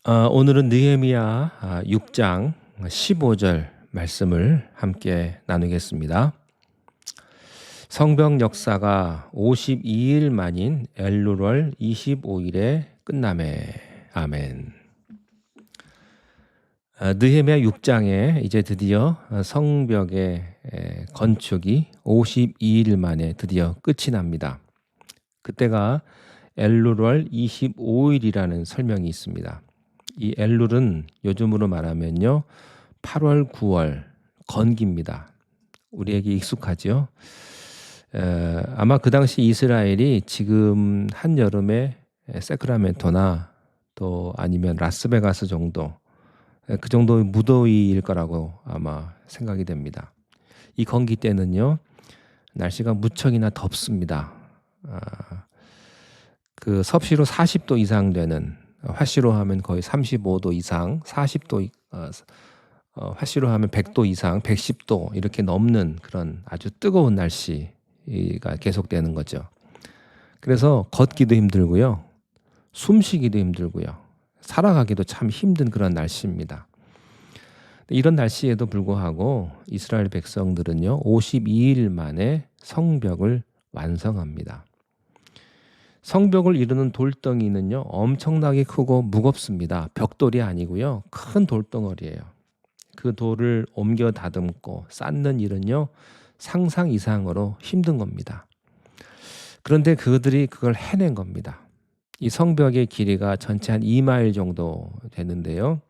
오늘은 느헤미야 6장 15절 말씀을 함께 나누겠습니다. 성벽 역사가 52일 만인 엘루월 25일에 끝나매. 아멘. 느헤미야 6장에 이제 드디어 성벽의 건축이 52일 만에 드디어 끝이 납니다. 그때가 엘루월 25일이라는 설명이 있습니다. 이 엘룰은 요즘으로 말하면요 8월 9월 건기입니다. 우리에게 익숙하죠. 아마 그 당시 이스라엘이 지금 한여름에 세크라멘토나 또 아니면 라스베가스 정도 그 정도의 무더위일 거라고 아마 생각이 됩니다. 이 건기 때는요 날씨가 무척이나 덥습니다. 그 섭씨로 40도 이상 되는, 화씨로 하면 거의 35도 이상, 40도, 화씨로 하면 100도 이상, 110도 이렇게 넘는 그런 아주 뜨거운 날씨가 계속되는 거죠. 그래서 걷기도 힘들고요, 숨쉬기도 힘들고요, 살아가기도 참 힘든 그런 날씨입니다. 이런 날씨에도 불구하고 이스라엘 백성들은요 52일 만에 성벽을 완성합니다. 성벽을 이루는 돌덩이는요 엄청나게 크고 무겁습니다. 벽돌이 아니고요 큰 돌덩어리예요. 그 돌을 옮겨 다듬고 쌓는 일은요 상상 이상으로 힘든 겁니다. 그런데 그들이 그걸 해낸 겁니다. 이 성벽의 길이가 전체 한 2마일 정도 되는데요,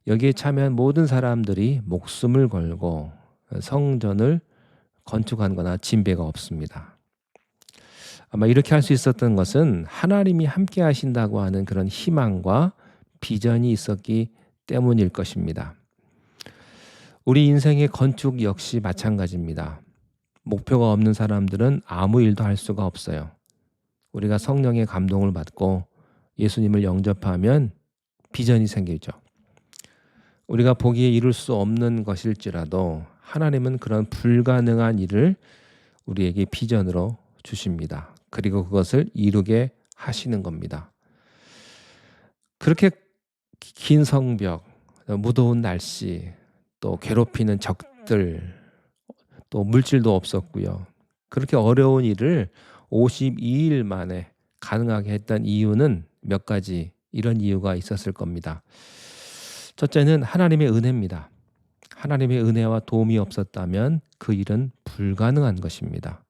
여기에 참여한 모든 사람들이 목숨을 걸고 성전을 건축한 거나 진배가 없습니다. 아마 이렇게 할 수 있었던 것은 하나님이 함께 하신다고 하는 그런 희망과 비전이 있었기 때문일 것입니다. 우리 인생의 건축 역시 마찬가지입니다. 목표가 없는 사람들은 아무 일도 할 수가 없어요. 우리가 성령의 감동을 받고 예수님을 영접하면 비전이 생기죠. 우리가 보기에 이룰 수 없는 것일지라도 하나님은 그런 불가능한 일을 우리에게 비전으로 주십니다. 그리고 그것을 이루게 하시는 겁니다. 그렇게 긴 성벽, 무더운 날씨, 또 괴롭히는 적들, 또 물질도 없었고요. 그렇게 어려운 일을 52일 만에 가능하게 했던 이유는 몇 가지 이런 이유가 있었을 겁니다. 첫째는 하나님의 은혜입니다. 하나님의 은혜와 도움이 없었다면 그 일은 불가능한 것입니다.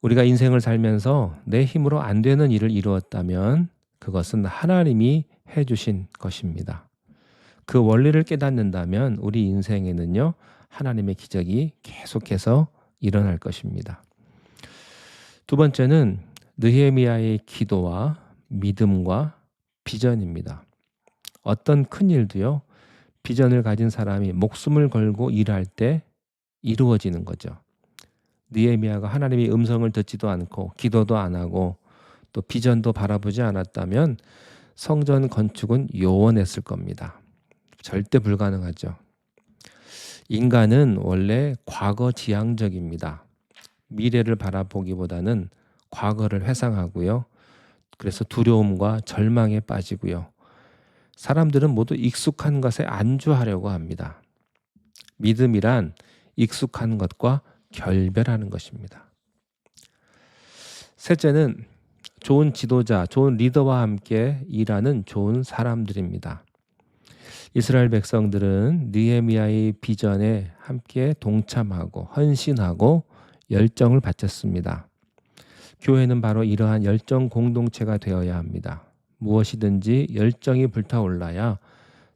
우리가 인생을 살면서 내 힘으로 안 되는 일을 이루었다면 그것은 하나님이 해주신 것입니다. 그 원리를 깨닫는다면 우리 인생에는요 하나님의 기적이 계속해서 일어날 것입니다. 두 번째는 느헤미야의 기도와 믿음과 비전입니다. 어떤 큰 일도요 비전을 가진 사람이 목숨을 걸고 일할 때 이루어지는 거죠. 느헤미야가 하나님의 음성을 듣지도 않고 기도도 안 하고 또 비전도 바라보지 않았다면 성전 건축은 요원했을 겁니다. 절대 불가능하죠. 인간은 원래 과거 지향적입니다. 미래를 바라보기보다는 과거를 회상하고요. 그래서 두려움과 절망에 빠지고요. 사람들은 모두 익숙한 것에 안주하려고 합니다. 믿음이란 익숙한 것과 결별하는 것입니다. 셋째는 좋은 지도자, 좋은 리더와 함께 일하는 좋은 사람들입니다. 이스라엘 백성들은 느헤미야의 비전에 함께 동참하고 헌신하고 열정을 바쳤습니다. 교회는 바로 이러한 열정 공동체가 되어야 합니다. 무엇이든지 열정이 불타올라야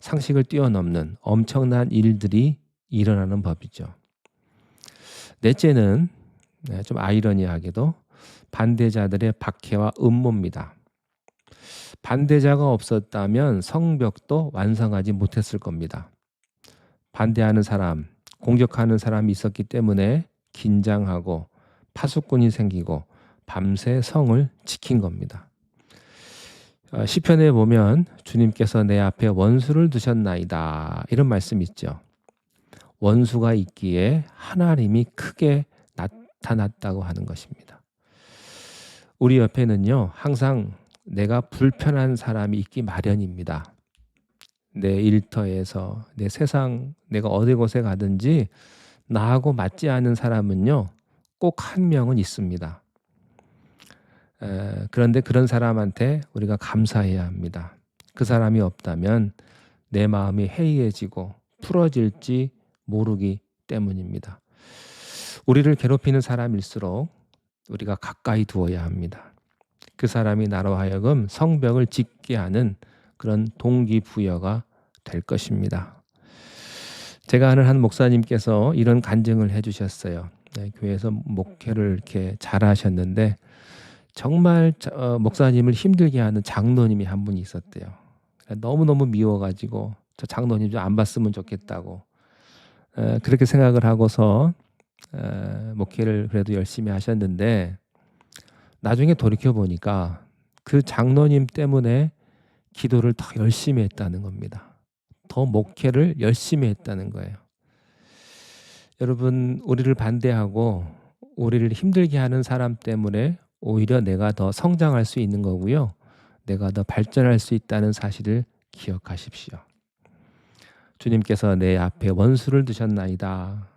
상식을 뛰어넘는 엄청난 일들이 일어나는 법이죠. 넷째는 좀 아이러니하게도 반대자들의 박해와 음모입니다. 반대자가 없었다면 성벽도 완성하지 못했을 겁니다. 반대하는 사람, 공격하는 사람이 있었기 때문에 긴장하고 파수꾼이 생기고 밤새 성을 지킨 겁니다. 시편에 보면 주님께서 내 앞에 원수를 두셨나이다 이런 말씀이 있죠. 원수가 있기에 하나님이 크게 나타났다고 하는 것입니다. 우리 옆에는요 항상 내가 불편한 사람이 있기 마련입니다. 내 일터에서, 내 세상, 내가 어디 곳에 가든지 나하고 맞지 않은 사람은요, 꼭 한 명은 있습니다. 그런데 그런 사람한테 우리가 감사해야 합니다. 그 사람이 없다면 내 마음이 해이해지고 풀어질지 모르기 때문입니다. 우리를 괴롭히는 사람일수록 우리가 가까이 두어야 합니다. 그 사람이 나로 하여금 성벽을 짓게 하는 그런 동기부여가 될 것입니다. 제가 아는 한 목사님께서 이런 간증을 해주셨어요. 교회에서 목회를 이렇게 잘하셨는데 정말 목사님을 힘들게 하는 장로님이 한 분이 있었대요. 너무너무 미워가지고 저 장로님 좀 안 봤으면 좋겠다고 그렇게 생각을 하고서 목회를 그래도 열심히 하셨는데 나중에 돌이켜보니까 그 장로님 때문에 기도를 더 열심히 했다는 겁니다. 더 목회를 열심히 했다는 거예요. 여러분, 우리를 반대하고 우리를 힘들게 하는 사람 때문에 오히려 내가 더 성장할 수 있는 거고요. 내가 더 발전할 수 있다는 사실을 기억하십시오. 주님께서 내 앞에 원수를 두셨나이다.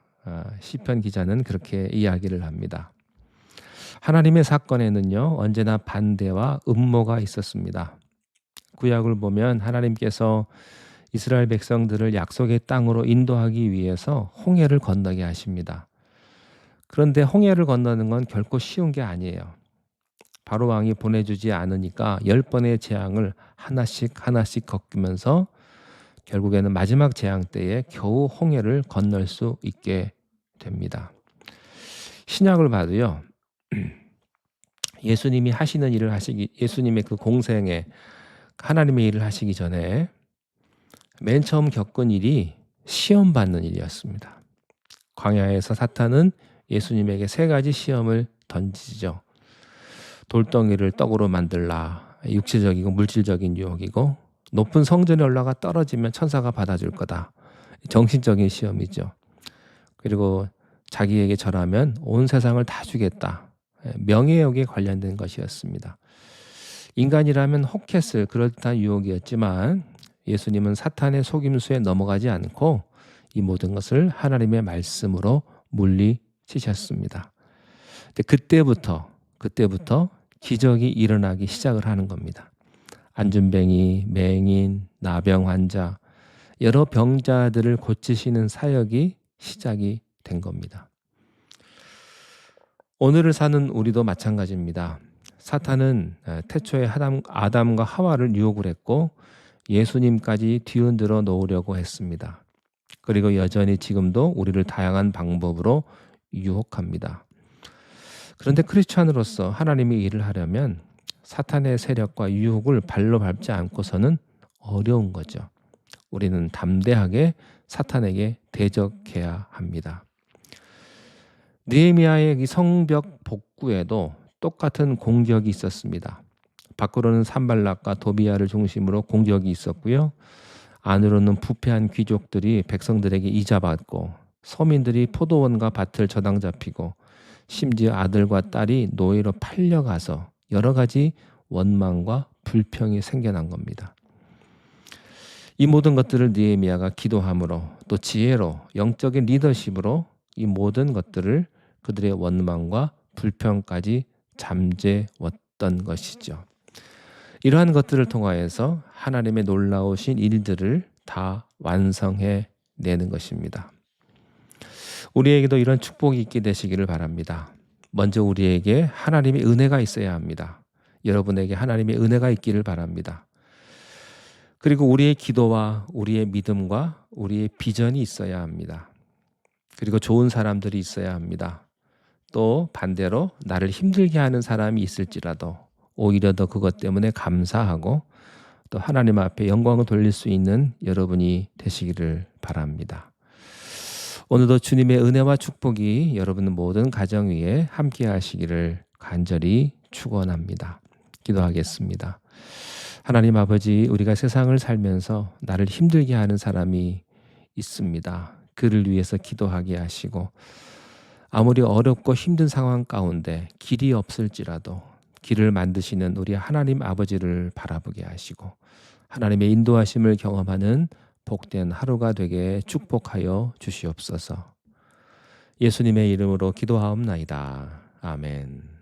시편 기자는 그렇게 이야기를 합니다. 하나님의 사건에는요, 언제나 반대와 음모가 있었습니다. 구약을 보면 하나님께서 이스라엘 백성들을 약속의 땅으로 인도하기 위해서 홍해를 건너게 하십니다. 그런데 홍해를 건너는 건 결코 쉬운 게 아니에요. 바로 왕이 보내주지 않으니까 10번의 재앙을 하나씩 겪으면서 결국에는 마지막 재앙 때에 겨우 홍해를 건널 수 있게 됩니다. 신약을 봐도요, 예수님이 하시는 일을 예수님의 그 공생에 하나님의 일을 하시기 전에 맨 처음 겪은 일이 시험 받는 일이었습니다. 광야에서 사탄은 예수님에게 3가지 시험을 던지죠. 돌덩이를 떡으로 만들라. 육체적이고 물질적인 유혹이고, 높은 성전에 올라가 떨어지면 천사가 받아줄 거다. 정신적인 시험이죠. 그리고 자기에게 절하면 온 세상을 다 주겠다. 명예욕에 관련된 것이었습니다. 인간이라면 혹했을 그럴듯한 유혹이었지만 예수님은 사탄의 속임수에 넘어가지 않고 이 모든 것을 하나님의 말씀으로 물리치셨습니다. 그때부터 기적이 일어나기 시작을 하는 겁니다. 안진뱅이, 맹인, 나병 환자, 여러 병자들을 고치시는 사역이 시작이 된 겁니다. 오늘을 사는 우리도 마찬가지입니다. 사탄은 태초에 아담과 하와를 유혹을 했고 예수님까지 뒤흔들어 놓으려고 했습니다. 그리고 여전히 지금도 우리를 다양한 방법으로 유혹합니다. 그런데 크리스찬으로서 하나님의 일을 하려면 사탄의 세력과 유혹을 발로 밟지 않고서는 어려운 거죠. 우리는 담대하게 사탄에게 대적해야 합니다. 느헤미야의 이 성벽 복구에도 똑같은 공격이 있었습니다. 밖으로는 산발락과 도비야를 중심으로 공격이 있었고요. 안으로는 부패한 귀족들이 백성들에게 이자받고 서민들이 포도원과 밭을 저당 잡히고 심지어 아들과 딸이 노예로 팔려가서 여러 가지 원망과 불평이 생겨난 겁니다. 이 모든 것들을 느헤미야가 기도함으로 또 지혜로 영적인 리더십으로 이 모든 것들을 그들의 원망과 불평까지 잠재웠던 것이죠. 이러한 것들을 통하여서 하나님의 놀라우신 일들을 다 완성해 내는 것입니다. 우리에게도 이런 축복이 있게 되시기를 바랍니다. 먼저 우리에게 하나님의 은혜가 있어야 합니다. 여러분에게 하나님의 은혜가 있기를 바랍니다. 그리고 우리의 기도와 우리의 믿음과 우리의 비전이 있어야 합니다. 그리고 좋은 사람들이 있어야 합니다. 또 반대로 나를 힘들게 하는 사람이 있을지라도 오히려 더 그것 때문에 감사하고 또 하나님 앞에 영광을 돌릴 수 있는 여러분이 되시기를 바랍니다. 오늘도 주님의 은혜와 축복이 여러분 모든 가정 위에 함께 하시기를 간절히 축원합니다. 기도하겠습니다. 하나님 아버지, 우리가 세상을 살면서 나를 힘들게 하는 사람이 있습니다. 그를 위해서 기도하게 하시고 아무리 어렵고 힘든 상황 가운데 길이 없을지라도 길을 만드시는 우리 하나님 아버지를 바라보게 하시고 하나님의 인도하심을 경험하는 복된 하루가 되게 축복하여 주시옵소서. 예수님의 이름으로 기도하옵나이다. 아멘.